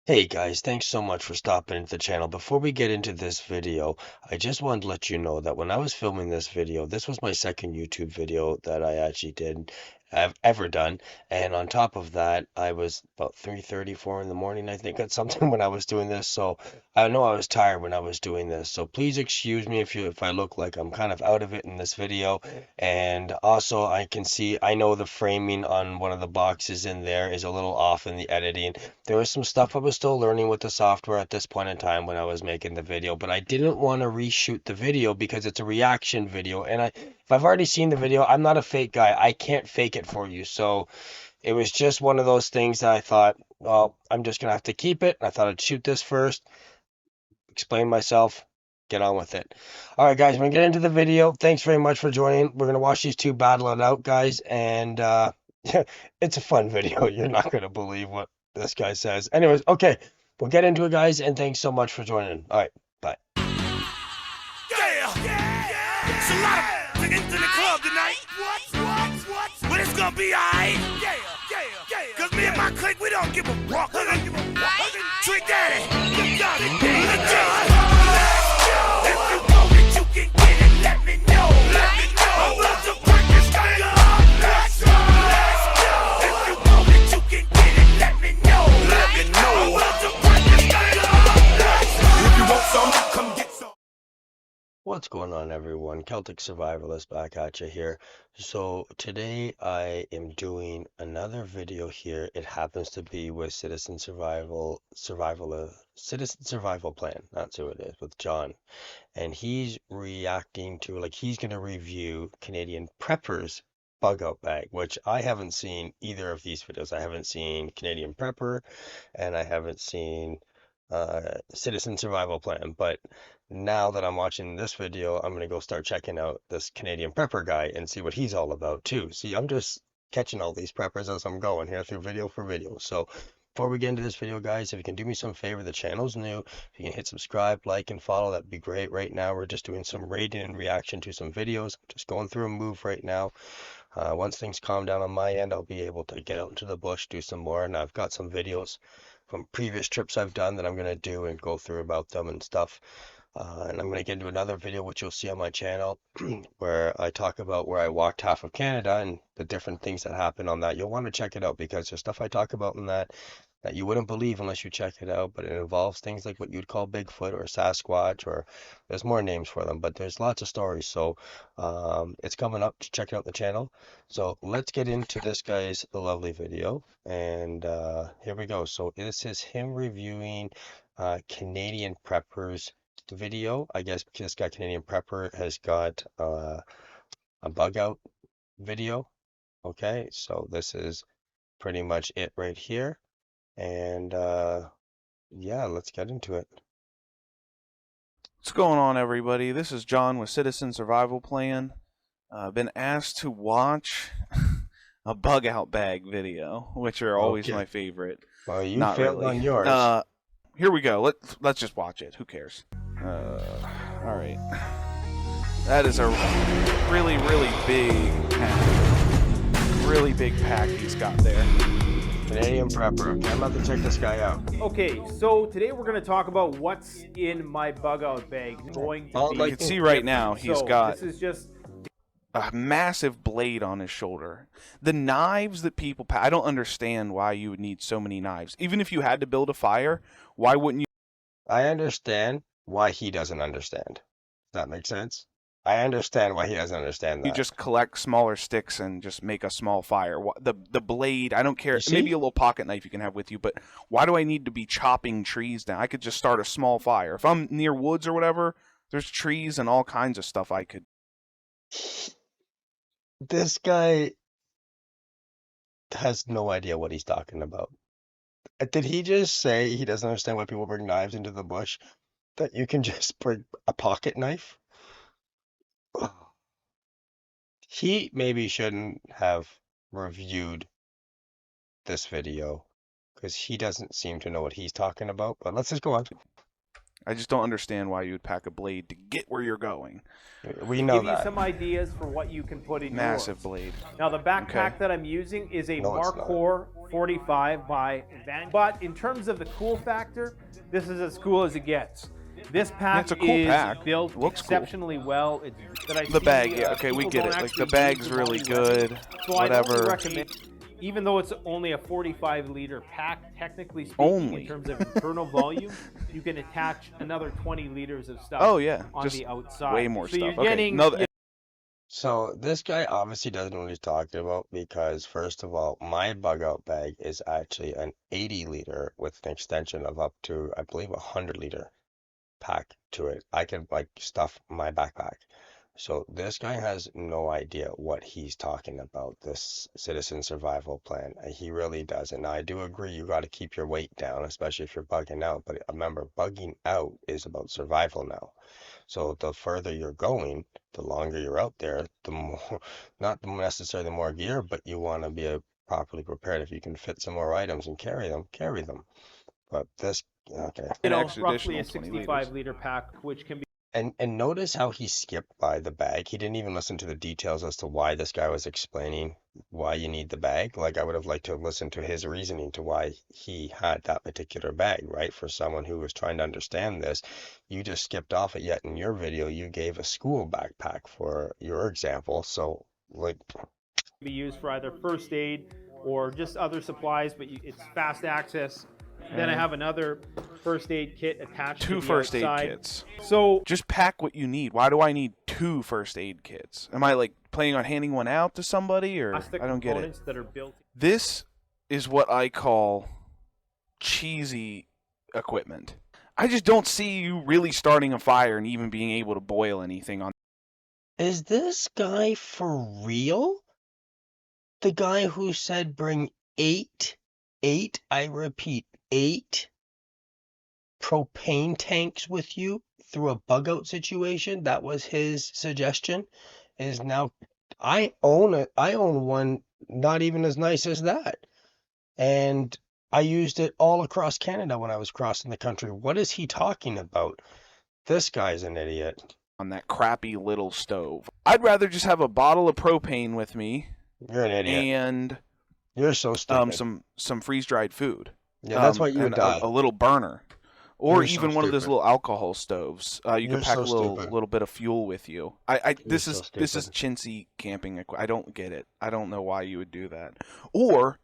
Hey guys, thanks so much for stopping into the channel. Before we get into this video, I just wanted to let you know that when I was filming this video, this was my second YouTube video that I actually have ever done. And on top of that, I was about 3:30, 4 in the morning, I think, at something when I was doing this. So I know I was tired when I was doing this. So please excuse me if I look like I'm kind of out of it in this video. And also I know the framing on one of the boxes in there is a little off in the editing. There was some stuff I was still learning with the software at this point in time when I was making the video, but I didn't want to reshoot the video because it's a reaction video. And if I've already seen the video, I'm not a fake guy. I can't fake it for you. So it was just one of those things that I thought, well, I'm just gonna have to keep it. I thought I'd shoot this first, explain myself, get on with it. All right, guys, we're gonna get into the video. Thanks very much for joining. We're gonna watch these two battle it out, guys, and it's a fun video. You're not gonna believe what this guy says. Anyways, okay, we'll get into it, guys, and thanks so much for joining. All right, bye. Yeah, yeah, yeah. It's a lot of into the club tonight. What? But it's gonna be alright. Yeah. Cause me and my clique, we don't give a fuck. Trick Daddy. Let's go. If you want it, you can get it. Let me know. I'm about to break this thing up. Let's go. If you want it, you can get it. Let me know. I'm about to break this thing up. If you want some, come get some. What's going on, everyone? Celtic Survivalist back at you here. So today I am doing another video here. It happens to be with Citizen Survival Plan. That's who it is, with John. And he's reacting to, like, he's going to review Canadian Prepper's bug out bag, which I haven't seen either of these videos. I haven't seen Canadian Prepper and I haven't seen Citizen Survival Plan, but now that I'm watching this video, I'm gonna go start checking out this Canadian prepper guy and see what he's all about too. See, I'm just catching all these preppers as I'm going here through video for video. So before we get into this video, guys, if you can do me some favor, the channel's new. If you can hit subscribe, like, and follow, that'd be great. Right now, we're just doing some rating and reaction to some videos. Just going through a move right now. Once things calm down on my end, I'll be able to get out into the bush, do some more, and I've got some videos from previous trips I've done that I'm going to do and go through about them and stuff. And I'm going to get into another video, which you'll see on my channel, where I talk about where I walked half of Canada and the different things that happen on that. You'll want to check it out because there's stuff I talk about in that you wouldn't believe unless you check it out, but it involves things like what you'd call Bigfoot or Sasquatch, or there's more names for them, but there's lots of stories. So it's coming up. Check out the channel. So let's get into this guy's lovely video, and here we go. So this is him reviewing Canadian Preppers video. I guess because this guy Canadian Prepper has got a bug out video. Okay, so this is pretty much it right here. And yeah, let's get into it. What's going on, everybody? This is John with Citizen Survival Plan. I've been asked to watch a bug out bag video, which are always Okay. my favorite. Well, you Not failed really. on yours. Here we go. Let's just watch it. Who cares? All right. That is a really big pack. Really big pack he's got there. Canadian Prepper. Okay, I'm about to check this guy out. Okay, so today we're going to talk about what's in my bug out bag. You can see right now he's got this is just a massive blade on his shoulder. The knives that people pack, I don't understand why you would need so many knives. Even if you had to build a fire, why wouldn't you? I understand why he doesn't understand. Does that make sense? I understand why he doesn't understand that. You just collect smaller sticks and just make a small fire. The blade, I don't care. You see? Maybe a little pocket knife you can have with you, but why do I need to be chopping trees down? I could just start a small fire. If I'm near woods or whatever, there's trees and all kinds of stuff I could. This guy has no idea what he's talking about. Did he just say he doesn't understand why people bring knives into the bush? That you can just bring a pocket knife? He maybe shouldn't have reviewed this video because he doesn't seem to know what he's talking about. But let's just go on. I just don't understand why you would pack a blade to get where you're going. We know Give you that. some ideas for what you can put in Massive yours. blade. Now the backpack Okay. that I'm using is a No, it's not. Marcor 45 by Van. But in terms of the cool factor, this is as cool as it gets. This pack it's a cool is pack. built Looks cool. exceptionally well. The bag, yeah, okay, we get it. Like, the bag's really good, So I whatever. only recommend, even though it's only a 45-liter pack, technically speaking, Only. in terms of internal volume, you can attach another 20 liters of stuff Oh, yeah, on just the outside. way more so stuff. You're Okay, getting, no, So this guy obviously doesn't know what he's talking about because first of all, my bug out bag is actually an 80 liter with an extension of up to, I believe, 100-liter pack to it. I can like stuff my backpack. So this guy has no idea what he's talking about, this citizen survival plan. He really doesn't. Now, I do agree you got to keep your weight down, especially if you're bugging out. But remember, bugging out is about survival now. So the further you're going, the longer you're out there, the more, not necessarily the more gear, but you want to be properly prepared. If you can fit some more items and carry them, carry them. But this, okay. an roughly extra a additional 20 liters. 65-liter pack, which can be And notice how he skipped by the bag. He didn't even listen to the details as to why this guy was explaining why you need the bag. Like I would have liked to listen to his reasoning to why he had that particular bag, right? For someone who was trying to understand this, you just skipped off it. Yet in your video, you gave a school backpack for your example. So like, be used for either first aid or just other supplies, but it's fast access. Then I have another first aid kit attached to Two the first aid outside. kits. So Just pack what you need. Why do I need 2 first aid kits? Am I like planning on handing one out to somebody, or plastic I don't get it. components that are built. This is what I call cheesy equipment. I just don't see you really starting a fire and even being able to boil anything on. is this guy for real? The guy who said bring eight, I repeat, 8 propane tanks with you through a bug out situation? That was his suggestion. Is now I own it. I own one not even as nice as that. And I used it all across Canada when I was crossing the country. What is he talking about? This guy's an idiot. On that crappy little stove. I'd rather just have a bottle of propane with me You're an idiot. and You're so stupid. some freeze-dried food. Yeah, that's what you would and die. a little burner. Or You're so even one of those stupid. little alcohol stoves. You You're can pack so a little stupid. bit of fuel with you. This so is stupid. chintzy camping. I don't get it. I don't know why you would do that. Or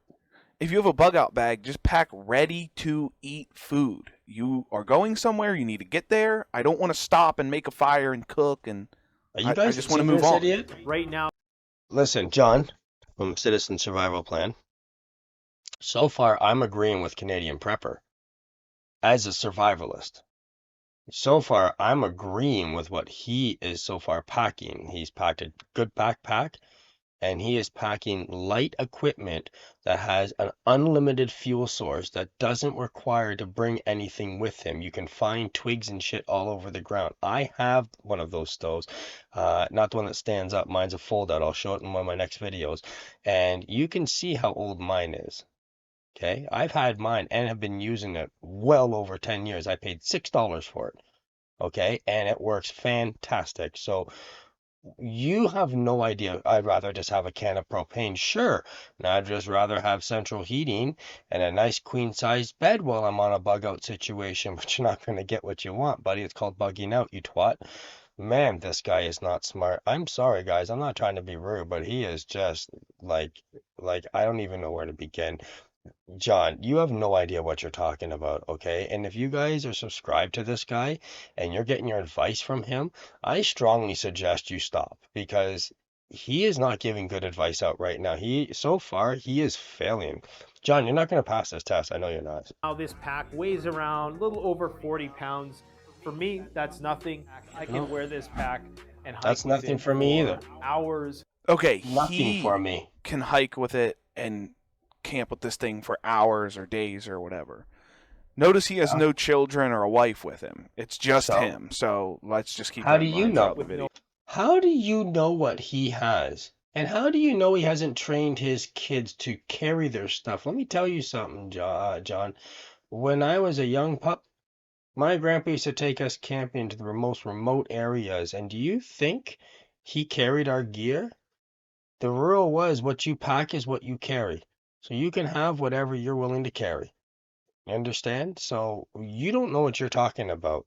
if you have a bug out bag, just pack ready to eat food. You are going somewhere. You need to get there. I don't want to stop and make a fire and cook. And Are you I guys just wanna seeing move this on. idiot? Right now, Listen, John, from Citizen Survival Plan. So far, I'm agreeing with Canadian Prepper as a survivalist. So far, I'm agreeing with what he is so far packing. He's packed a good backpack, and he is packing light equipment that has an unlimited fuel source that doesn't require to bring anything with him. You can find twigs and shit all over the ground. I have one of those stoves, not the one that stands up. Mine's a fold out. I'll show it in one of my next videos, and you can see how old mine is. Okay, I've had mine and have been using it well over 10 years. I paid $6 for it. Okay, and it works fantastic. So you have no idea. I'd rather just have a can of propane, sure. And I'd just rather have central heating and a nice queen size bed while I'm on a bug out situation, but you're not going to get what you want, buddy. It's called bugging out, you twat. Man, this guy is not smart. I'm sorry, guys. I'm not trying to be rude, but he is just like I don't even know where to begin. John, you have no idea what you're talking about, okay? And if you guys are subscribed to this guy and you're getting your advice from him, I strongly suggest you stop because he is not giving good advice out right now. So far, he is failing. John, you're not going to pass this test. I know you're not. this pack weighs around a little over 40 pounds. For me, that's nothing. I can wear this pack and hike That's with nothing it for me either. Hours. okay, Nothing he for me. can hike with it and camp with this thing for hours or days or whatever. Notice he has no children or a wife with him. It's just So? him. So let's just keep How that do in you mind know? throughout the video. How do you know what he has? And how do you know he hasn't trained his kids to carry their stuff? Let me tell you something, John. When I was a young pup, My grandpa used to take us camping to the most remote areas, and do you think he carried our gear? The rule was what you pack is what you carry. So you can have whatever you're willing to carry. You understand? So you don't know what you're talking about.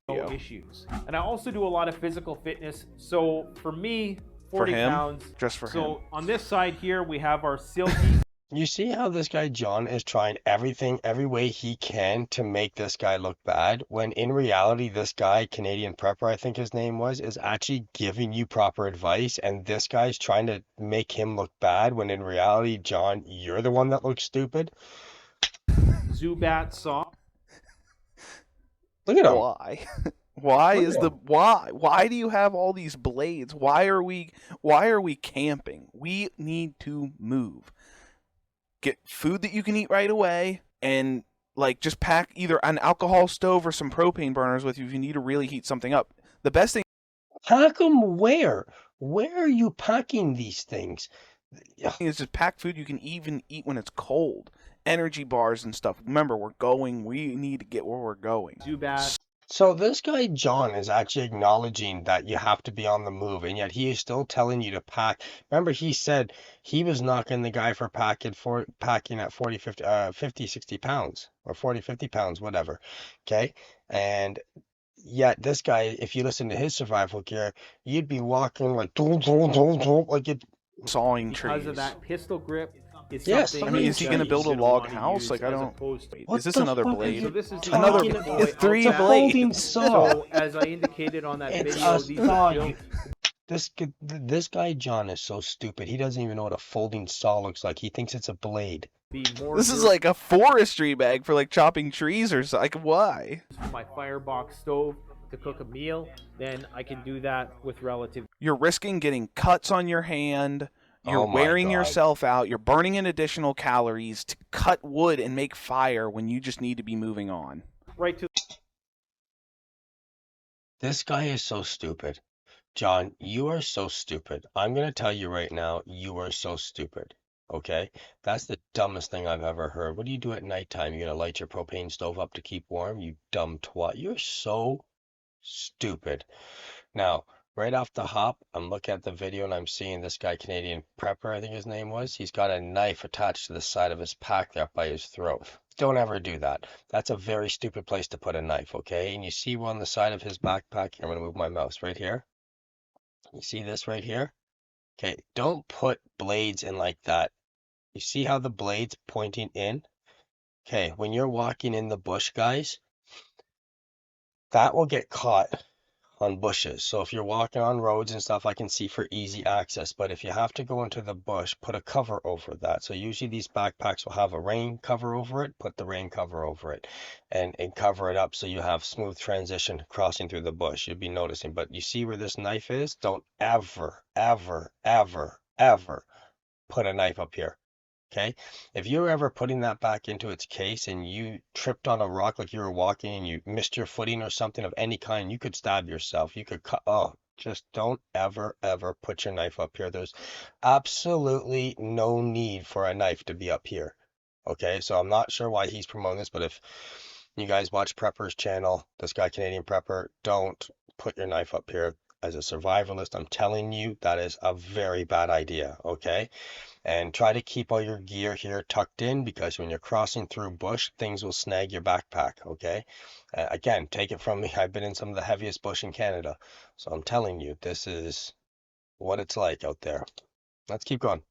No Yeah. issues. And I also do a lot of physical fitness. So for me, For 40 him? pounds. Just for him. So on this side here, we have our silky. You see how this guy John is trying everything, every way he can to make this guy look bad, when in reality, this guy, Canadian Prepper, I think his name was, is actually giving you proper advice, and this guy's trying to make him look bad, when in reality, John, you're the one that looks stupid. Zubat saw. Look at him. Why? Why Look is at the why do you have all these blades? Why are we camping? We need to move. Get food that you can eat right away, and like just pack either an alcohol stove or some propane burners with you if you need to really heat something up. The best thing Pack them where? Where are you packing these things? is just pack food you can even eat when it's cold. Energy bars and stuff. Remember, we need to get where we're going. Zubat. So this guy John is actually acknowledging that you have to be on the move, and yet he is still telling you to pack. Remember, he said he was knocking the guy for packing at 40, 50, 50, 60 pounds, or 40, 50 pounds, whatever. Okay, and yet this guy, if you listen to his survival gear, you'd be walking like like it. Sawing Because trees. of that pistol grip. Is Yes, something I mean, is he that gonna you build a should log wanna house? use Like, I as don't- opposed to- What Is this the another fuck are blade? you So this is the Another talking blade. about? It's three It's a blades. folding saw. So as I indicated on that It's video, a these saw. are built This guy John is so stupid. He doesn't even know what a folding saw looks like. He thinks it's a blade. to be more This is durable. like a forestry bag for like chopping trees or so. Like, why? My firebox stove to cook a meal, then I can do that with relative. You're risking getting cuts on your hand. You're Oh my wearing God. yourself out. You're burning in additional calories to cut wood and make fire when you just need to be moving on. Right to This guy is so stupid. John, you are so stupid. I'm gonna tell you right now, you are so stupid. Okay? That's the dumbest thing I've ever heard. What do you do at nighttime? You gonna light your propane stove up to keep warm? You dumb twat. You're so stupid. Now, right off the hop, I'm looking at the video and I'm seeing this guy, Canadian Prepper, I think his name was. He's got a knife attached to the side of his pack there by his throat. Don't ever do that. That's a very stupid place to put a knife, okay? And you see on the side of his backpack, I'm going to move my mouse right here. You see this right here? Okay, don't put blades in like that. You see how the blade's pointing in? Okay, when you're walking in the bush, guys, that will get caught on bushes. So if you're walking on roads and stuff, I can see for easy access. But if you have to go into the bush, put a cover over that. So usually these backpacks will have a rain cover over it. Put the rain cover over it and cover it up so you have smooth transition crossing through the bush. You'll be noticing. But you see where this knife is? Don't ever, ever, ever, ever put a knife up here. Okay, if you're ever putting that back into its case and you tripped on a rock like you were walking and you missed your footing or something of any kind, you could stab yourself. You could cut. Oh, just don't ever, ever put your knife up here. There's absolutely no need for a knife to be up here. Okay, so I'm not sure why he's promoting this, but if you guys watch Prepper's channel, this guy, Canadian Prepper, don't put your knife up here. As a survivalist, I'm telling you, that is a very bad idea. Okay. And try to keep all your gear here tucked in because when you're crossing through bush, things will snag your backpack, okay? Again, take it from me. I've been in some of the heaviest bush in Canada. So I'm telling you, this is what it's like out there. Let's keep going.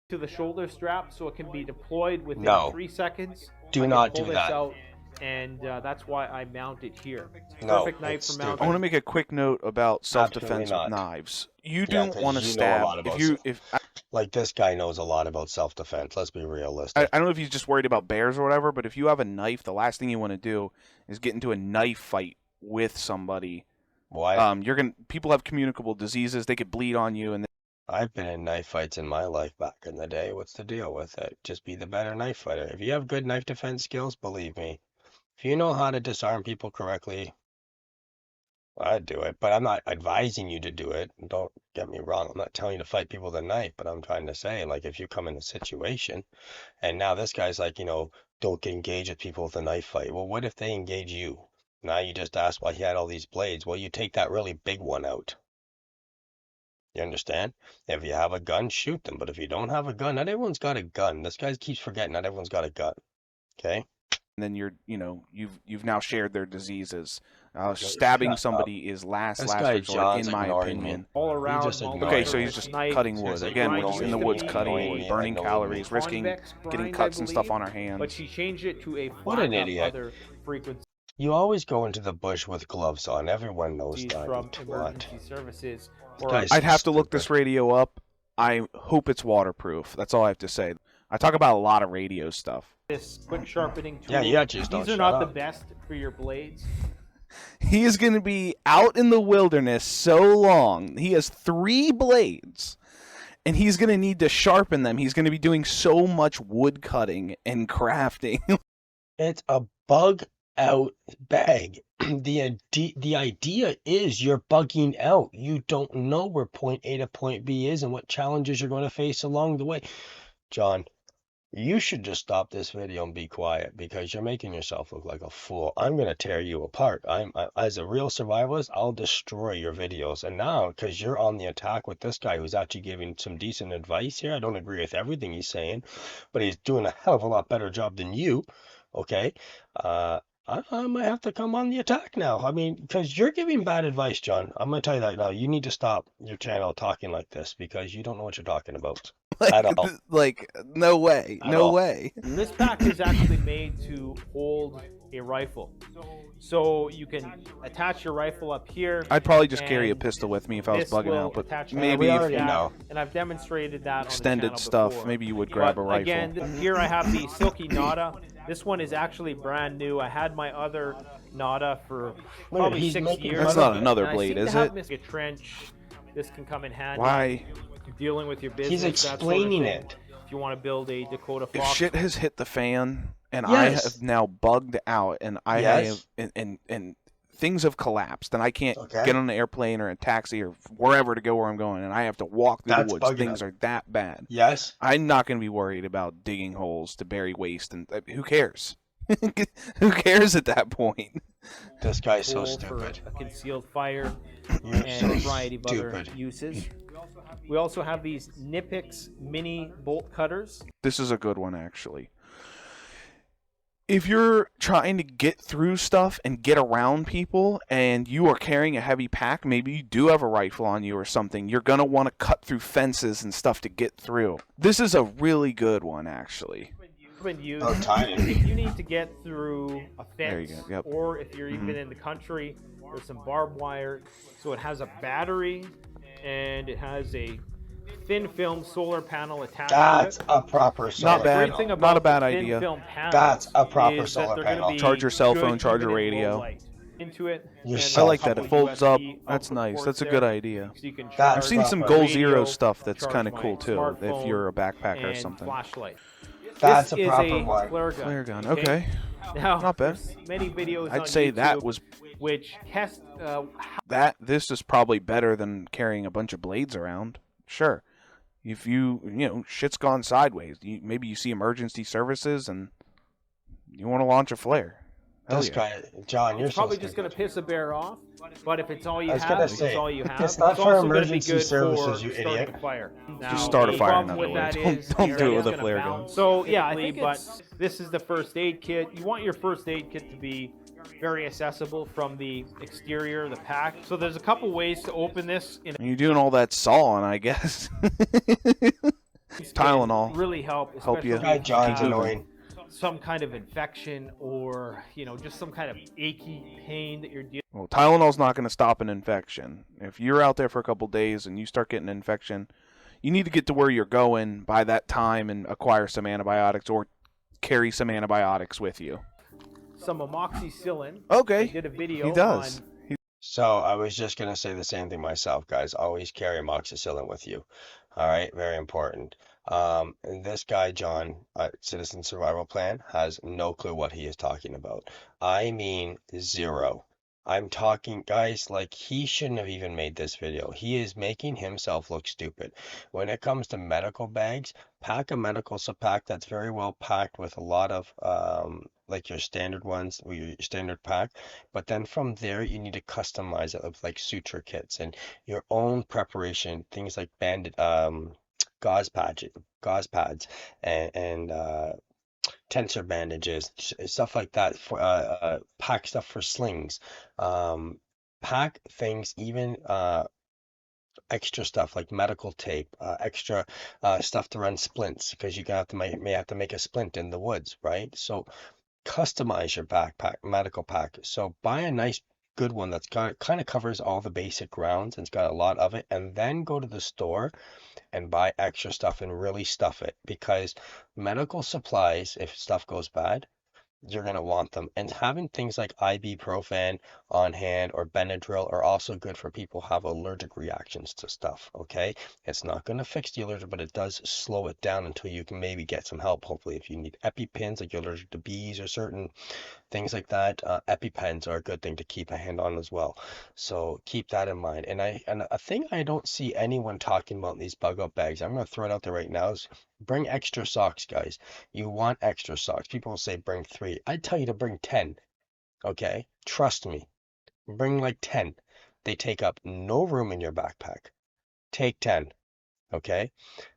the shoulder strap so it can be deployed within No. 3 seconds. Do I can not pull do this that. out, and that's why I mount it here. No, Perfect knife it's for stupid. I want mounting. to make a quick note about self-defense not. with knives. You Yeah, don't 'cause want to you know a stab. lot about Like this guy knows a lot about self-defense. Let's be realistic. I don't know if he's just worried about bears or whatever, but if you have a knife, the last thing you want to do is get into a knife fight with somebody. Why? People have communicable diseases. They could bleed on you, and I've been in knife fights in my life back in the day. What's the deal with it? Just be the better knife fighter. If you have good knife defense skills, believe me, if you know how to disarm people correctly, I'd do it. But I'm not advising you to do it. Don't get me wrong. I'm not telling you to fight people with a knife, but I'm trying to say, like, if you come in a situation and now this guy's like, don't engage with people with a knife fight. Well, what if they engage you? Now you just asked why he had all these blades. Well, you take that really big one out. You understand? If you have a gun, shoot them. But if you don't have a gun, not everyone's got a gun. This guy keeps forgetting not everyone's got a gun. Okay? And then you've now shared their diseases. Stabbing shut somebody is last This guy resort, John's in my ignoring opinion. me. all around. just ignored Okay, it. so he's just Knife, cutting wood. He's Again, we're grinding just in the it, woods annoying cutting me, wood, burning annoying calories, me. risking convex getting grind, cuts I and stuff believe, on our hands. But she changed it to a What an flat idiot. other frequencies You always go into the bush with gloves on. Everyone knows that. from What? emergency services. Or guy's I'd have to look stupid. this radio up. I hope it's waterproof. That's all I have to say. I talk about a lot of radio stuff. this quick sharpening tool. Yeah, you just don't These are shut not up. the best for your blades. He is going to be out in the wilderness so long. He has 3 blades, and he's going to need to sharpen them. He's going to be doing so much wood cutting and crafting. It's a bug out bag. The idea is you're bugging out. You don't know where point A to point B is and what challenges you're going to face along the way. John, you should just stop this video and be quiet because you're making yourself look like a fool. I'm going to tear you apart. As a real survivalist, I'll destroy your videos. And now, because you're on the attack with this guy who's actually giving some decent advice here, I don't agree with everything he's saying, but he's doing a hell of a lot better job than you. Okay? I might have to come on the attack now. I mean, because you're giving bad advice, John. I'm going to tell you that now. You need to stop your channel talking like this because you don't know what you're talking about. At all. Like, no way. At No all. way. And this pack is actually made to hold a rifle. So you can attach your rifle up here. I'd probably just carry a and pistol with me if I was this bugging will out, but attach to maybe we if already you know. And I've demonstrated that on extended the channel stuff, before. maybe you would grab a But rifle. again, here I have the Silky Nada. This one is actually brand new. I had my other Nada for probably he's 6 making years. That's not another And I blade, seem to is have it? A trench. This can come in handy. Why? Dealing with your business. He's that sort of explaining thing. it. If you want to build a Dakota If Fox. shit has hit the fan and I Yes. have now bugged out and I Yes. have and things have collapsed and I can't Okay. get on an airplane or a taxi or wherever to go where I'm going and I have to walk through That's the woods. bugging Things out. are that bad. Yes. I'm not going to be worried about digging holes to bury waste and who cares? Who cares at that point? This guy's so tool stupid. for a concealed fire You're and so a variety of other stupid. uses. We also have these Nipix mini bolt cutters. This is a good one, actually. If you're trying to get through stuff and get around people and you are carrying a heavy pack, maybe you do have a rifle on you or something, you're going to want to cut through fences and stuff to get through. This is a really good one, actually. Been used Oh, tiny. if you need to get through a There you fence, go, yep. or if you're even in the country, there's some barbed wire. So it has a battery and it has a thin film solar panel attached That's to it. a proper solar Not bad. Great thing panel. about Not a bad the thin idea. film panels That's a proper is that solar they're gonna panel. be Charge your cell good phone, charge even your in low radio. light. Into it. Your and cell I phone. like that. It couple folds up. USB That's nice. output That's a ports good there, idea. so you can That's I've charge seen some proper. Goal radio, Zero stuff that's charge kind of my cool too, if smartphone, you're a backpacker or and something. Flashlight. That's This a is proper one. flare gun. Flare gun, okay. Now, Not bad. there's many videos I'd on say that YouTube was which test this is probably better than carrying a bunch of blades around. Sure. If shit's gone sideways, maybe you see emergency services and you want to launch a flare. Hell This yeah. guy, John, you're it's so probably just going stupid. to piss a bear off. But if it's all you I was have, gonna it's say, all you have. it's not for also gonna be emergency good services, for you starting idiot. a fire. Now, Just start a the fire, problem in with other that words. is Don't you're do it with just a gonna flare gun. balance. So yeah, I think this is the first aid kit. You want your first aid kit to be very accessible from the exterior, the pack. So there's a couple ways to open this. You're doing all that sawing, I guess. Tylenol. Really help. Help you. especially Guy if John's have annoying. some kind of infection or just some kind of achy pain that you're dealing. Well, Tylenol's not going to stop an infection. If you're out there for a couple days and you start getting an infection, you need to get to where you're going by that time and acquire some antibiotics or carry some antibiotics with you. Some amoxicillin. Okay. I did a video He does. on So I was just going to say the same thing myself, guys. Always carry amoxicillin with you. All right, very important. And this guy, John, Citizen Survival Plan, has no clue what he is talking about. I mean, zero. I'm talking, guys, like he shouldn't have even made this video. He is making himself look stupid. When it comes to medical bags, pack a medical pack that's very well packed with a lot of like your standard ones or your standard pack. But then from there, you need to customize it with like suture kits and your own preparation, things like banded gauze pads, and tensor bandages, stuff like that. For pack stuff for slings, pack things, even extra stuff like medical tape, extra stuff to run splints because you got to may have to make a splint in the woods, right? So customize your backpack, medical pack. So buy a nice good one that's got kind of covers all the basic grounds and it's got a lot of it, and then go to the store and buy extra stuff and really stuff it, because medical supplies, if stuff goes bad, you're going to want them. And having things like ibuprofen on hand or Benadryl are also good for people who have allergic reactions to stuff, okay? It's not going to fix the allergy, but it does slow it down until you can maybe get some help, hopefully. If you need EpiPens, like you're allergic to bees or certain things like that, EpiPens are a good thing to keep a hand on as well. So keep that in mind. And a thing I don't see anyone talking about in these bug out bags, I'm going to throw it out there right now, is bring extra socks, guys. You want extra socks. People will say bring 3. I'd tell you to bring 10. Okay? Trust me. Bring like 10. They take up no room in your backpack. Take 10. Okay?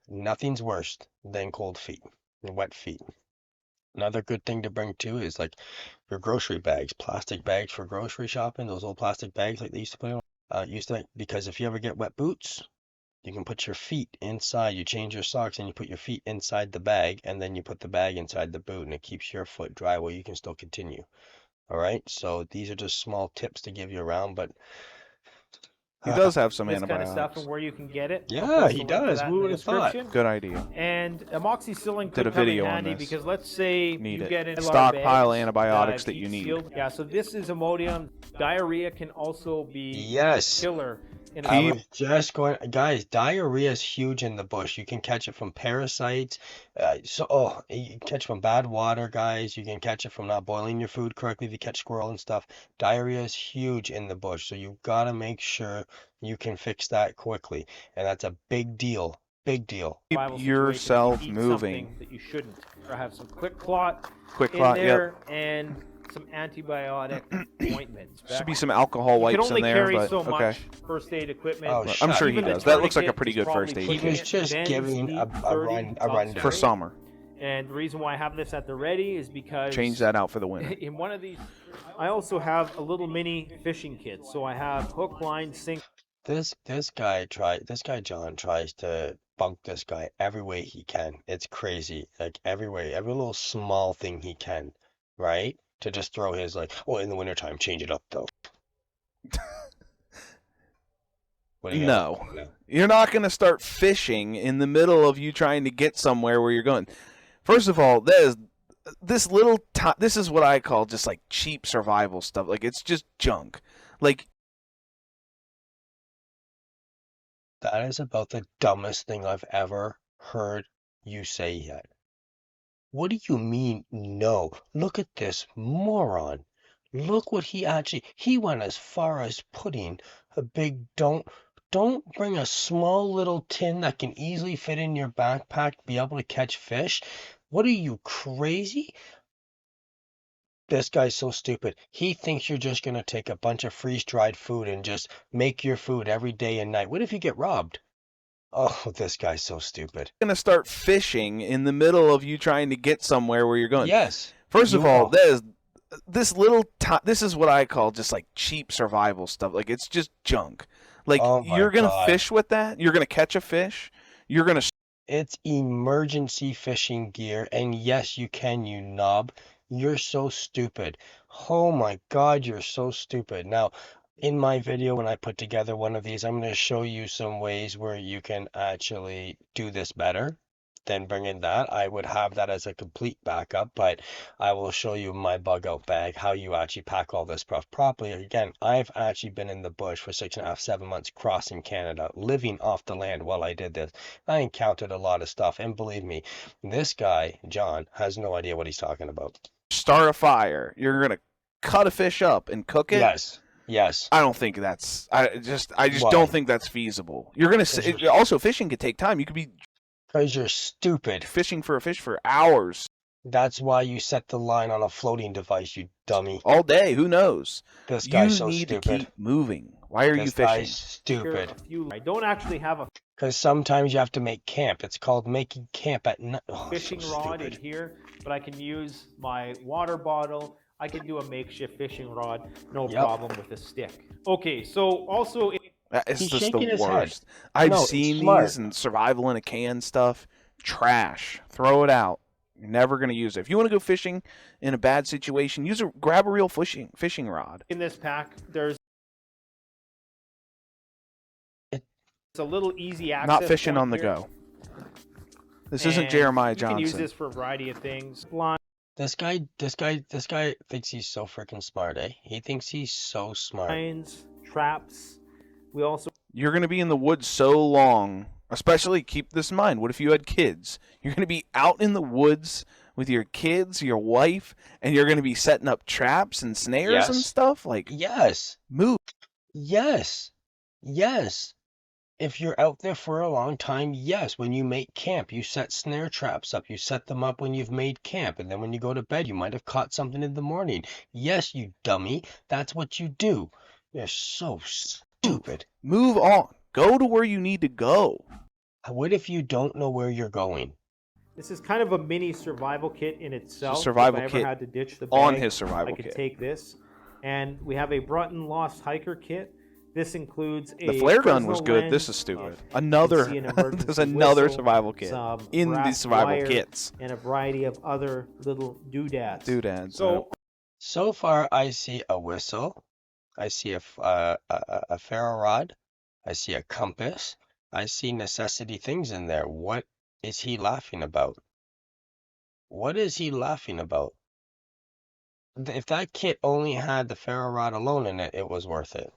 Nothing's worse than cold feet, wet feet. Another good thing to bring too is like your grocery bags, plastic bags for grocery shopping, those old plastic bags like they used to put on, because if you ever get wet boots, you can put your feet inside, you change your socks and you put your feet inside the bag, and then you put the bag inside the boot and it keeps your foot dry while you can still continue. All right, so these are just small tips to give you around, but He does have some this kind of stuff antibiotics. and where you can get it. I'll yeah, post a he link to does. that Who in the would have thought? description. Good idea. And amoxicillin Did could a come in video on handy this. because let's say Need you it. get in Stockpile bags antibiotics that keep you need. sealed. Yeah, so this is Imodium. Diarrhea can also be Yes. killer. In I a was just going, guys, diarrhea is huge in the bush. You can catch it from parasites. You can catch it from bad water, guys. You can catch it from not boiling your food correctly if you catch squirrel and stuff. Diarrhea is huge in the bush, so you've got to make sure you can fix that quickly. And that's a big deal. Big deal. Keep survival situation, yourself if you eat moving. something that you shouldn't. Or have some quick clot Quick in clot, there and some antibiotic ointments. Should be some alcohol You can wipes only in there, carry but so okay. much first aid equipment. Oh, I'm sure he Even the does. That looks like a tourniquet pretty is good probably first aid He kit. pushing was it. just Ben's giving deep, a 30 rundown. For summer. And the reason why I have this at the ready is because Change that out for the winter. in one of these, I also have a little mini fishing kit. So I have hook, line, sinker. This guy John tries to bunk this guy every way he can. It's crazy. Like every way, every little small thing he can, right? To just throw his like, well, in the wintertime, change it up though. What are you gonna No. do now? You're not going to start fishing in the middle of you trying to get somewhere where you're going. First of all, this is what I call just like cheap survival stuff. Like it's just junk. Like That is about the dumbest thing I've ever heard you say yet. What do you mean, no? Look at this moron. Look what he went as far as putting a big don't bring a small little tin that can easily fit in your backpack to be able to catch fish. What are you, crazy? This guy's so stupid. He thinks you're just gonna take a bunch of freeze-dried food and just make your food every day and night. What if you get robbed? Oh, this guy's so stupid. going to start fishing in the middle of you trying to get somewhere where you're going. Yes. First of you all, are. this is what I call just like cheap survival stuff. Like it's just junk. Like Oh my you're going to God. fish with that. You're going to catch a fish. You're going to It's emergency fishing gear, and yes, you can, you knob. You're so stupid. Oh my God, you're so stupid. Now, in my video, when I put together one of these, I'm going to show you some ways where you can actually do this better than bringing that. I would have that as a complete backup, but I will show you my bug out bag, how you actually pack all this stuff properly. Again, I've actually been in the bush for 6.5, 7 months crossing Canada, living off the land while I did this. I encountered a lot of stuff, and believe me, this guy, John, has no idea what he's talking about. start a fire. You're going to cut a fish up and cook it. Yes. Yes. I don't think that's. I just Why? don't think that's feasible. You're gonna also fishing could take time. You could be Because you're stupid. fishing for a fish for hours, That's why you set the line on a floating device, you dummy. all day. Who knows? This You guy's so need to stupid. keep moving. Why are you This fishing? guy's stupid. I don't actually have a Because sometimes you have to make camp. It's called making camp at night. Oh, fishing so rod in stupid. here, but I can use my water bottle. I can do a makeshift fishing rod, no Yep. problem with a stick. Okay, so also It's He's just shaking the his head. worst. I've No, it's seen smart. these and survival in a can stuff. Trash. Throw it out. You're never gonna use it. If you want to go fishing in a bad situation, grab a real fishing rod. in this pack, there's It- it's a little easy access. Not fishing point on the here. go. This isn't And Jeremiah you Johnson. can use this for a variety of things. Blind This guy thinks he's so freaking smart, eh? He thinks he's so smart. lines, traps. We also You're going to be in the woods so long, especially keep this in mind. What if you had kids? You're going to be out in the woods with your kids, your wife, and you're going to be setting up traps and snares and Yes. stuff? Like, Yes. move. Yes. Yes. If you're out there for a long time, yes, when you make camp, you set snare traps up. You set them up when you've made camp. And then when you go to bed, you might have caught something in the morning. Yes, you dummy. That's what you do. You're so stupid. Move on. Go to where you need to go. What if you don't know where you're going? This is kind of a mini survival kit in itself. survival if I ever kit had to ditch the on bag, his survival I could kit. take this. And we have a Brunton Lost Hiker kit. This includes a The flare gun was Fresnel good. lens, This is stupid. you Another. can see an emergency There's another whistle, survival kit some in brass these survival wire, kits. and a variety of other little doodads. Doodads. So So far, I see a whistle. I see a ferro rod. I see a compass. I see necessity things in there. What is he laughing about? What is he laughing about? If that kit only had the ferro rod alone in it, it was worth it.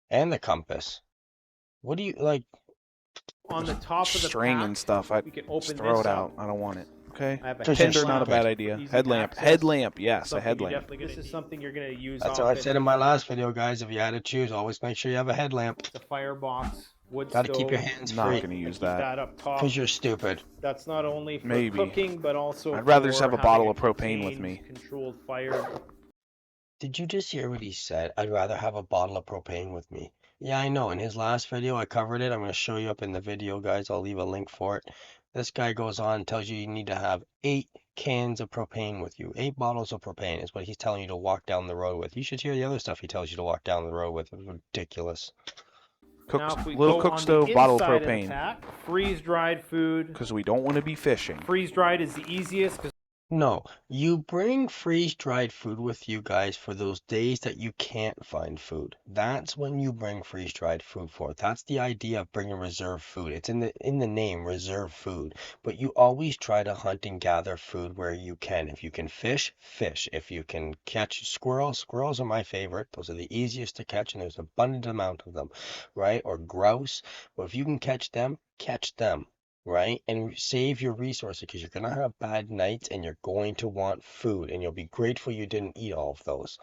And the compass. What do you like? on the top of the string pack, and stuff. I we can open just throw this it up. out. I don't want it. Okay. I have a Because you're Tinder, not a bad stupid. idea. Easy Headlamp. access. Headlamp. Yes, a Something you're headlamp. definitely gonna- This is something you're going to use. That's what I often. said in my last video, guys. If you had to choose, always make sure you have a headlamp. The firebox, wood Gotta stove. keep your hands Not free. gonna use Keep that. that up top. Because you're stupid. That's not only for Maybe. cooking, but also I'd rather just for have a having bottle of propane with contained, me. Controlled fire. Did you just hear what he said? I'd rather have a bottle of propane with me. Yeah, I know. In his last video, I covered it. I'm going to show you up in the video, guys. I'll leave a link for it. This guy goes on and tells you need to have 8 cans of propane with you. 8 bottles of propane is what he's telling you to walk down the road with. You should hear the other stuff he tells you to walk down the road with. It's ridiculous. Now, if we Little go cook on the stove, bottle of inside the propane. pack, freeze-dried food. Because we don't want to be fishing. Freeze-dried is the easiest because No, you bring freeze-dried food with you guys for those days that you can't find food. That's when you bring freeze-dried food for. That's the idea of bringing reserve food. It's in the name, reserve food. But you always try to hunt and gather food where you can. If you can fish, fish. If you can catch squirrels, squirrels are my favorite. Those are the easiest to catch, and there's an abundant amount of them, right? Or grouse. Well, if you can catch them, catch them. Right? And save your resources because you're going to have bad nights and you're going to want food and you'll be grateful you didn't eat all of those.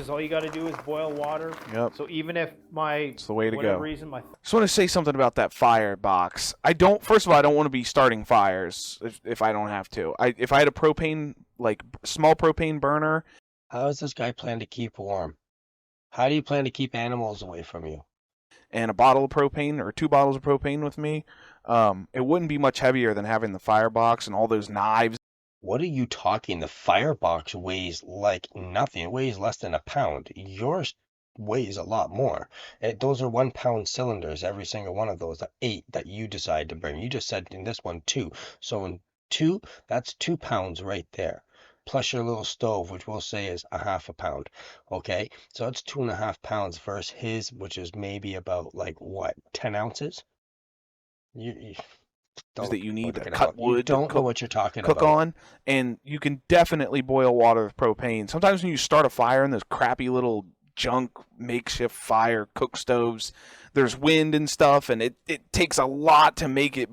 all you got to do is boil water. Yep. So even if my It's the way to whatever go. reason my Just want to say something about that firebox. First of all, I don't want to be starting fires if I don't have to. If I had a propane, like small propane burner, How does this guy plan to keep warm? How do you plan to keep animals away from you? and a bottle of propane or 2 bottles of propane with me, it wouldn't be much heavier than having the firebox and all those knives. What are you talking? The firebox weighs like nothing. It weighs less than a pound. Yours weighs a lot more. Those are 1-pound cylinders, every single one of those. The 8 that you decide to bring. You just said in this one 2. So in 2, that's 2 pounds right there. Plus your little stove, which we'll say is a half a pound. Okay, so that's 2.5 pounds versus his, which is maybe about like what, 10 ounces? You don't That you need look to it cut up. You wood to don't know cook- what you're talking Cook about. on, and you can definitely boil water with propane. Sometimes when you start a fire in those crappy little junk makeshift fire cook stoves, there's wind and stuff, and it takes a lot to make it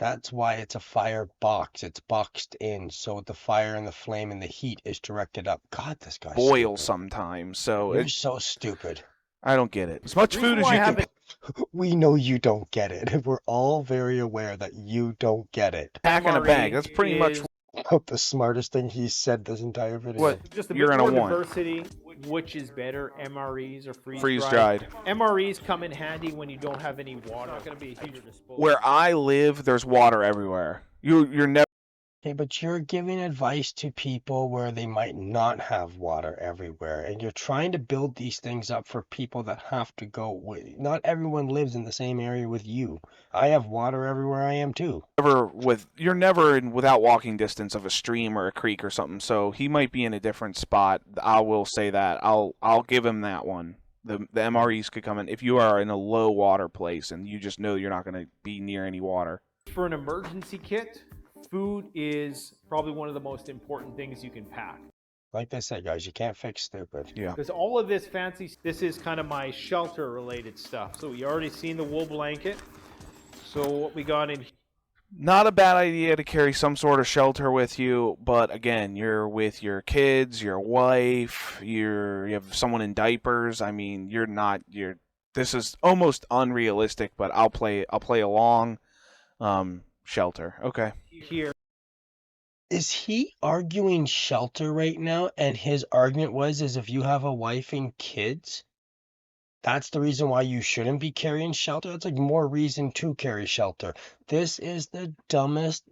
That's why it's a fire box. It's boxed in, so the fire and the flame and the heat is directed up. God, this guy's Boil stupid. sometimes, so You're so stupid. I don't get it. As much The reason food as why you I can. haven't We know you don't get it. We're all very aware that you don't get it. Pack in a bag. MRE That's pretty much is About the smartest thing he said this entire video. what just a you're bit gonna more want. diversity. Which is better, MREs or freeze Freeze-dried. MREs come in handy when you don't have any water. Not going to be a huge disposal. Where I live, there's water everywhere. You're never. Okay, but you're giving advice to people where they might not have water everywhere, and you're trying to build these things up for people that have to go. Not everyone lives in the same area with you. I have water everywhere I am too. You're never without walking distance of a stream or a creek or something. So he might be in a different spot. I will say that. I'll give him that one. The MREs could come in if you are in a low water place and you just know you're not going to be near any water. For an emergency kit, food is probably one of the most important things you can pack. Like I said, guys, you can't fix stupid. Yeah. Because all of this this is kind of my shelter related stuff. So you already seen the wool blanket. So what we got in Not a bad idea to carry some sort of shelter with you, but again, you're with your kids, your wife, you have someone in diapers. I mean, this is almost unrealistic, but I'll play along. Shelter. Okay. here. Is he arguing shelter right now? And his argument is if you have a wife and kids, that's the reason why you shouldn't be carrying shelter. That's like more reason to carry shelter. This is the dumbest.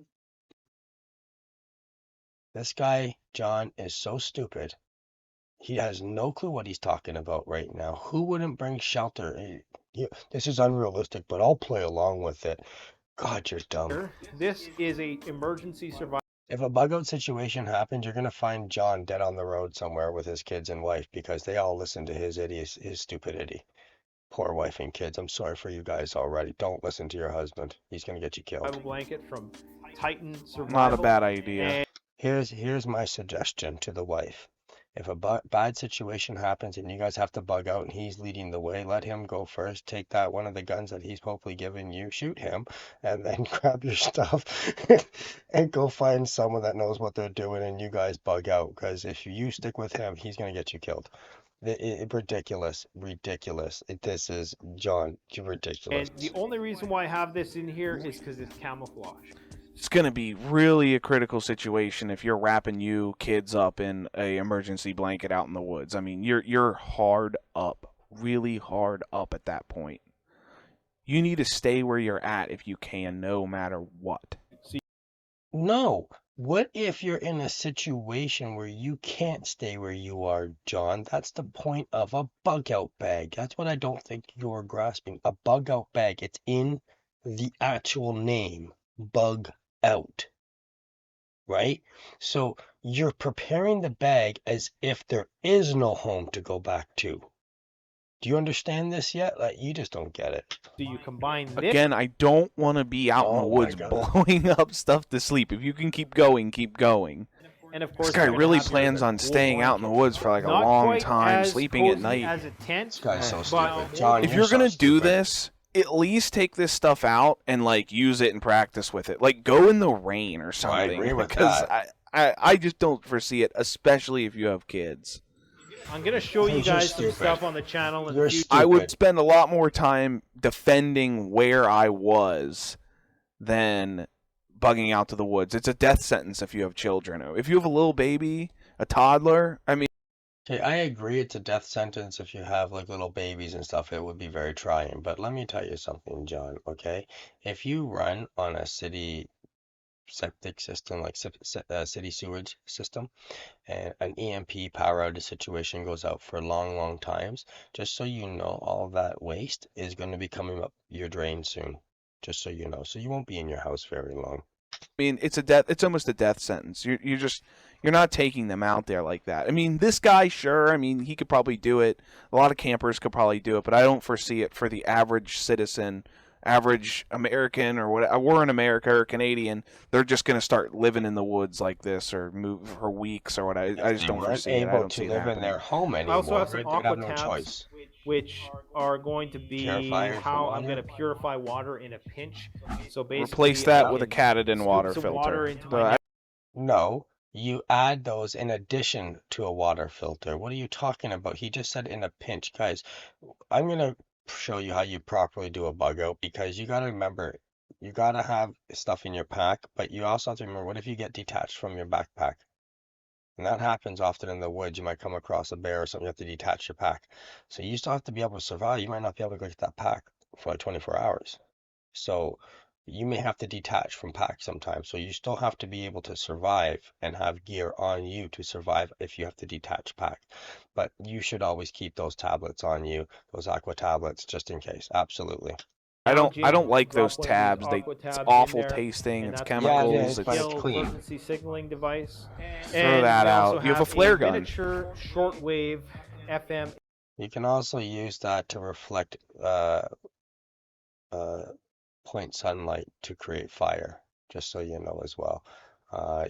This guy, John, is so stupid. He has no clue what he's talking about right now. Who wouldn't bring shelter? This is unrealistic, but I'll play along with it. God, you're dumb. This is a emergency survival. If a bug out situation happens, you're gonna find John dead on the road somewhere with his kids and wife because they all listen to his stupidity. Poor wife and kids. I'm sorry for you guys already. Don't listen to your husband. He's gonna get you killed. Blanket from Titan Survival. Not a bad idea. And Here's my suggestion to the wife. If a bad situation happens and you guys have to bug out and he's leading the way, let him go first. Take that one of the guns that he's hopefully given you, shoot him, and then grab your stuff and go find someone that knows what they're doing and you guys bug out. Because if you stick with him, he's going to get you killed. Ridiculous. This is, John, ridiculous. And the only reason why I have this in here is because it's camouflage. It's going to be really a critical situation if you're wrapping you kids up in a emergency blanket out in the woods. I mean, you're hard up, really hard up at that point. You need to stay where you're at if you can, no matter what. No. What if you're in a situation where you can't stay where you are, John? That's the point of a bug out bag. That's what I don't think you're grasping. A bug out bag. It's in the actual name. Bug out, right? So you're preparing the bag as if there is no home to go back to. Do you understand this yet? Like, you just don't get it. So you combine this. Again, I don't want to be out in the woods blowing up stuff to sleep. If you can keep going, keep going. And of course, This guy really plans on staying out in the woods for like a long time, sleeping at night. As a tent, This guy's so stupid. John, If you're going to do this, at least take this stuff out and like use it and practice with it. Like go in the rain or something. I agree with because that. I just don't foresee it, especially if you have kids. I'm gonna show you You're guys some stupid. stuff on the channel. You're future. I would Stupid. spend a lot more time defending where I was than bugging out to the woods. It's a death sentence if you have children. If you have a little baby, a toddler, I mean, Okay, I agree it's a death sentence if you have like little babies and stuff. It would be very trying. But let me tell you something, John, okay? If you run on a city septic system, like city sewage system, and an EMP power outage situation goes out for long times, just so you know, all that waste is going to be coming up your drain soon. Just so you know. So you won't be in your house very long. it's almost a death sentence. You're not taking them out there like that. I mean, this guy, sure, I mean, he could probably do it. A lot of campers could probably do it, but I don't foresee it for the average citizen, average American or what. We're in America or Canadian. They're just going to start living in the woods like this or move for weeks or what. I just don't foresee it. I able don't to see it live in happening. their home I anymore. also have some They'd have no aqua tabs, choice. which are going to be Purifiers of how I'm going water? to purify water in a pinch. So Replace basically, I that with a can Katadyn scoop water some water filter. into my So net. No, you add those in addition to a water filter. What are you talking about? He just said in a pinch. Guys, I'm gonna show you how you properly do a bug out because you gotta remember, you gotta have stuff in your pack, but you also have to remember, what if you get detached from your backpack? And that happens often in the woods. You might come across a bear or something, you have to detach your pack. So you still have to be able to survive. You might not be able to go get that pack for like 24 hours. So you may have to detach from pack sometimes. So you still have to be able to survive and have gear on you to survive if you have to detach pack. But you should always keep those tablets on you, those aqua tablets, just in case. Absolutely. I don't like Drop those one of these tabs. aqua It's tabs in awful there, tasting. and It's that's Yeah, it chemicals. is, but It's it's skill clean. emergency signaling device. throw And that we also out. You have a have flare a gun. miniature shortwave FM. You can also use that to reflect uh, point sunlight to create fire, just so you know as well.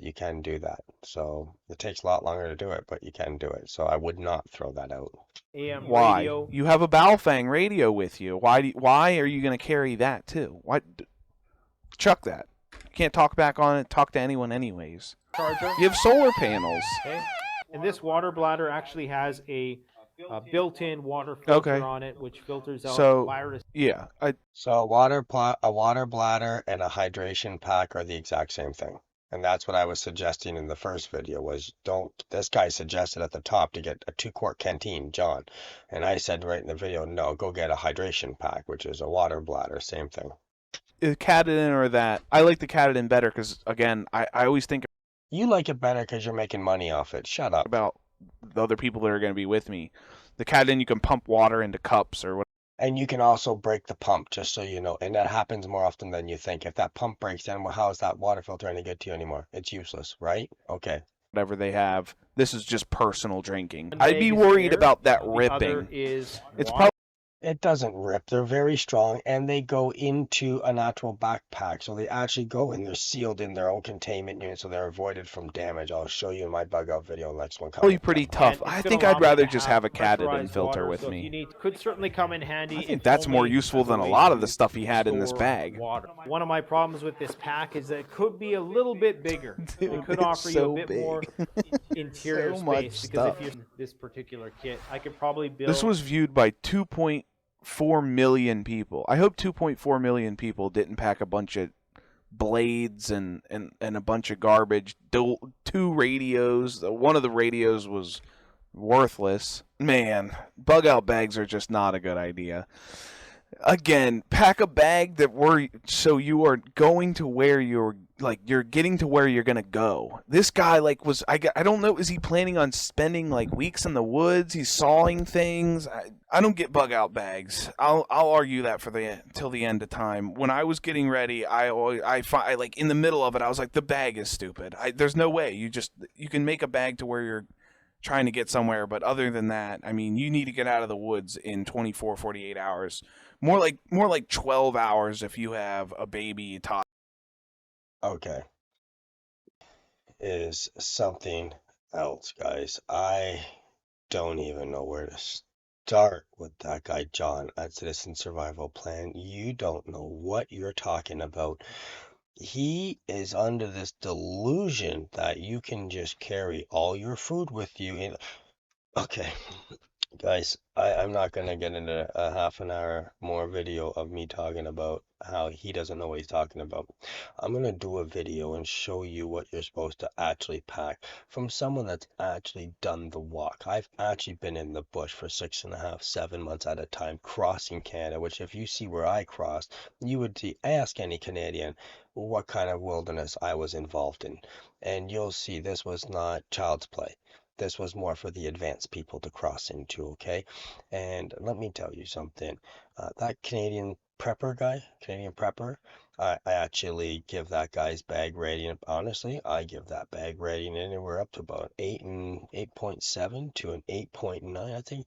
You can do that. So it takes a lot longer to do it, but you can do it. So I would not throw that out. AM Why? radio. You have a Baofeng radio with you. Why are you going to carry that too? Why? Chuck that. You can't talk back on it. Talk to anyone anyways. Charger. You have solar panels. Okay. And this water bladder actually has a built-in water filter Okay. on it, which filters out So virus. yeah, So a water bladder and a hydration pack are the exact same thing. And that's what I was suggesting in the first video was don't, this guy suggested at the top to get a 2-quart canteen, John. And I said right in the video, no, go get a hydration pack, which is a water bladder, same thing. Katadyn or that. I like the Katadyn better because again, I always think You like it better because you're making money off it. Shut up. about the other people that are going to be with me. The Katadyn, you can pump water into cups or And you can also break the pump, just so you know. And that happens more often than you think. If that pump breaks down, well, how is that water filter any good to you anymore? It's useless, right? Okay. whatever they have. This is just personal drinking. One I'd leg be is worried air, about that the ripping. other is It's water. It doesn't rip. They're very strong and they go into a natural backpack. So they actually go in, they're sealed in their own containment unit, so they're avoided from damage. I'll show you in my bug out video, next one probably coming. pretty And tough. it's I gonna think allow I'd me rather to just have a Katadyn pressurized filter water, with so if me. you need, could certainly come in handy. I think if that's more only useful as a than a way lot of to the stuff he had in this store bag. Water. One of my problems with this pack is that it could be a little bit bigger. Dude, It could it's offer you so a bit big. more interior So much space because stuff. if you're this particular kit, I could probably build. This was viewed by 2.4 million people. I hope 2.4 million people didn't pack a bunch of blades and a bunch of garbage. 2 radios. One of the radios was worthless. Man, bug out bags are just not a good idea. Again, pack a bag so you are going to where you're getting to where you're gonna go. This guy I don't know, is he planning on spending like weeks in the woods? He's sawing things. I don't get bug out bags. I'll argue that till the end of time. When I was getting ready, I like in the middle of it, I was like, the bag is stupid. There's no way you can make a bag to where you're trying to get somewhere, but other than that, I mean, you need to get out of the woods in 24, 48 hours. More like 12 hours if you have a baby toddler. Okay. Is something else, guys. I don't even know where to start with that guy, John, at Citizen Survival Plan. You don't know what you're talking about. He is under this delusion that you can just carry all your food with you. Okay, guys, I'm not gonna get into a half an hour more video of me talking about how he doesn't know what he's talking about. I'm gonna do a video and show you what you're supposed to actually pack from someone that's actually done the walk. I've actually been in the bush for 6.5, 7 months at a time, crossing Canada, which if you see where I crossed, you would ask any Canadian what kind of wilderness I was involved in, and you'll see this was not child's play. This was more for the advanced people to cross into, okay? And let me tell you something. That Canadian prepper, I actually give that guy's bag rating. Honestly, I give that bag rating anywhere up to about 8.7 to an 8.9. I think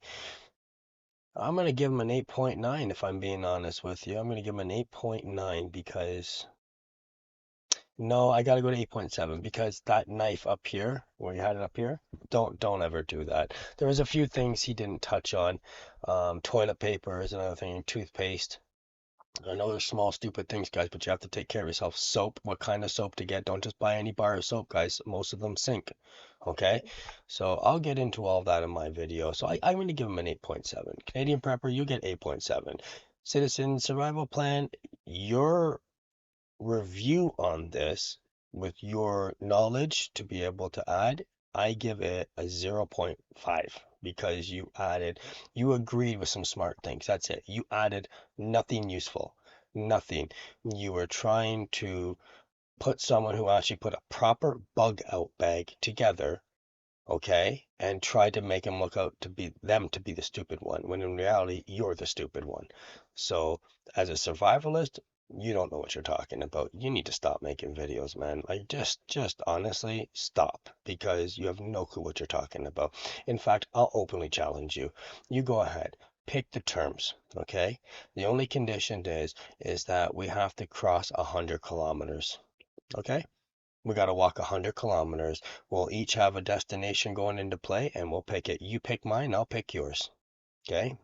I'm gonna give him an 8.9 if I'm being honest with you. I'm gonna give him an 8.9 because No, I gotta go to 8.7 because that knife up here, where you had it up here, don't ever do that. There was a few things he didn't touch on. Toilet paper is another thing, toothpaste. I know they're small, stupid things, guys, but you have to take care of yourself. Soap, what kind of soap to get? Don't just buy any bar of soap, guys. Most of them sink. Okay? So I'll get into all that in my video. So I'm going to give him an 8.7. Canadian Prepper, you get 8.7. Citizen Survival Plan, your review on this with your knowledge to be able to add, I give it a 0.5 because you agreed with some smart things. That's it. You added nothing useful, nothing. You were trying to put someone who actually put a proper bug out bag together, okay, and tried to make them look out to be the stupid one, when in reality, you're the stupid one. So, as a survivalist, you don't know what you're talking about. You need to stop making videos, man. Like, just honestly, stop, because you have no clue what you're talking about. In fact, I'll openly challenge you. You go ahead. Pick the terms, okay? The only condition is that we have to cross 100 kilometers, okay? We got to walk 100 kilometers. We'll each have a destination going into play, and we'll pick it. You pick mine, I'll pick yours. Okay?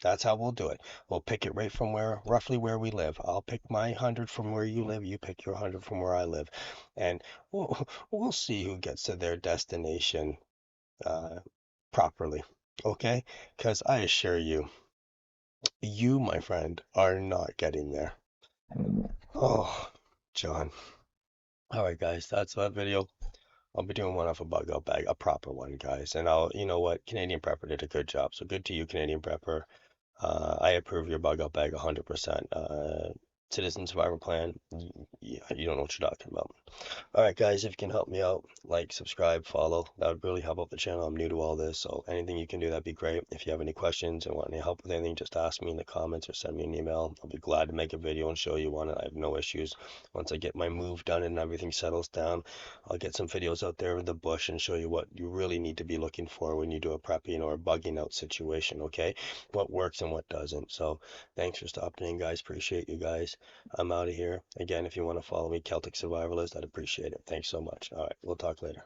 That's how we'll do it. We'll pick it right from roughly where we live. I'll pick my 100 from where you live. You pick your 100 from where I live. And we'll see who gets to their destination uh, properly. Okay? Because I assure you, you, my friend, are not getting there. Oh, John. All right, guys, that's that video. I'll be doing one off a bug out bag, a proper one, guys. And you know what? Canadian Prepper did a good job. So good to you, Canadian Prepper. I approve your bug out bag 100%. Citizen Survivor Plan, yeah, you don't know what you're talking about. All right, guys, if you can help me out, like, subscribe, follow, that would really help out the channel. I'm new to all this, so anything you can do, that'd be great. If you have any questions or want any help with anything, just ask me in the comments or send me an email. I'll be glad to make a video and show you one. I have no issues. Once I get my move done and everything settles down, I'll get some videos out there in the bush and show you what you really need to be looking for when you do a prepping or a bugging out situation, okay? What works and what doesn't. So thanks for stopping in, guys. Appreciate you guys. I'm out of here. Again, if you want to follow me, Celtic Survivalist, I'd appreciate it. Thanks so much. All right, we'll talk later.